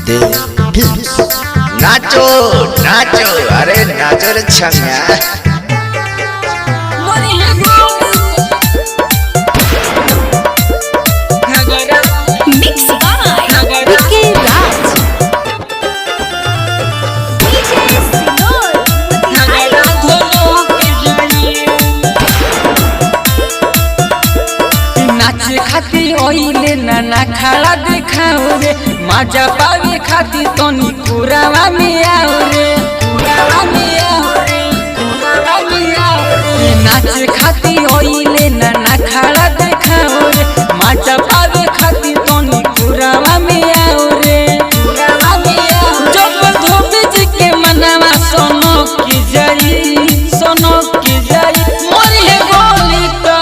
देव films. नाचो नाचो, अरे नाचो रे छमिया। खाती ओइले नाना खड़ा दिखाओ रे, मजा पावे खाती तनी कुरावा में आओ रे, कुरावा में आओ रे, कुरावा में आओ रे। नाच खाती ओइले नाना खड़ा दिखाओ रे, मजा पावे खाती तनी कुरावा में आओ रे, कुरावा में आओ। जब धोबी जी के मनवा सोनो की जाई, सोनो की जाई। मोरी है गोली तो,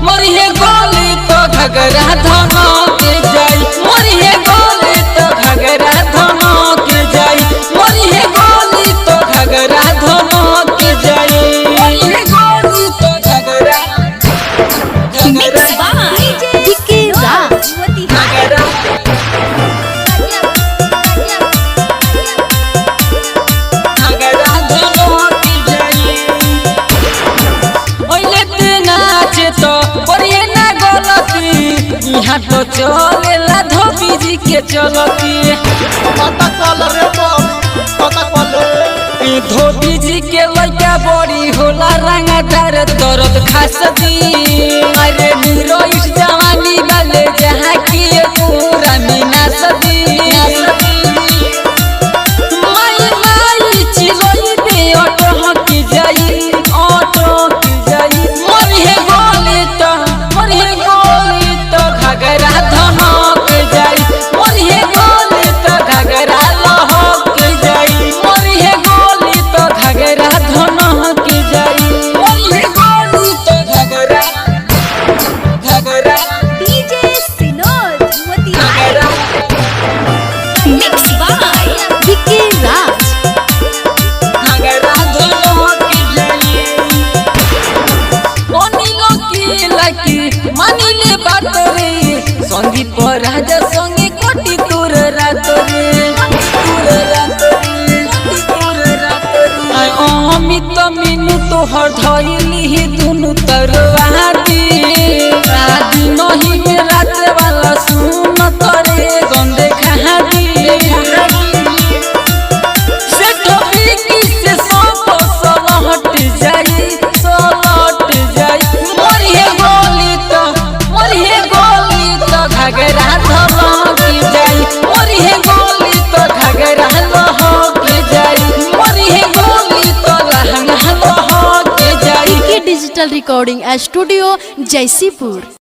मोरी है गोली तो घगरा धनो के जाई, मोरी है गोली तो घगरा धनो के जाई, मोरी है गोली तो घगरा धनो के जाई, मोरी है गोली तो घगरा यहाँ तो चलेला धोबी जी के चलती। धोबी जी के लइका बड़ी होला रंगदार दर्द खास दी। अरे नीरो इस जवानी वाले जहाँ की पूरा मीना सदी। माई माई चिलोई दे ऑटो की जाई, ऑटो की जाई। मोरी है गोली तो, मोरी है गोली तो घगरा धनो के जाई, मोरी है गोली तो घगरा लहो के जाई, मोरी है गोली तो घगरा धनो के जाई, मोरी है गोली तो घगरा घगरा। डीजे सिनोर घगरा मिक्स बाय विकी राज। घगरा धनो के जाई। ओनिलो की लकी मानिले बात रे, संदीप राजा संगे कोटी तोर रात रे, तोर रात रे, तोर रात रे। आय अमित मीनू तोहर धइली दुनु तरवादी। आदि नहीं में रात वाला सुन तोरे गंदे कहानी। से टोपी की से सब सलहट जाई, सलहट जाई। मोरी है गोली तो, मोरी है गोली तो घगरा धनो की जाई, मोरी है गोली तो घगरा लहो के जाई, मोरी है गोली तो लहंगा लहो के जाई। Digital recording studio Jaisipur.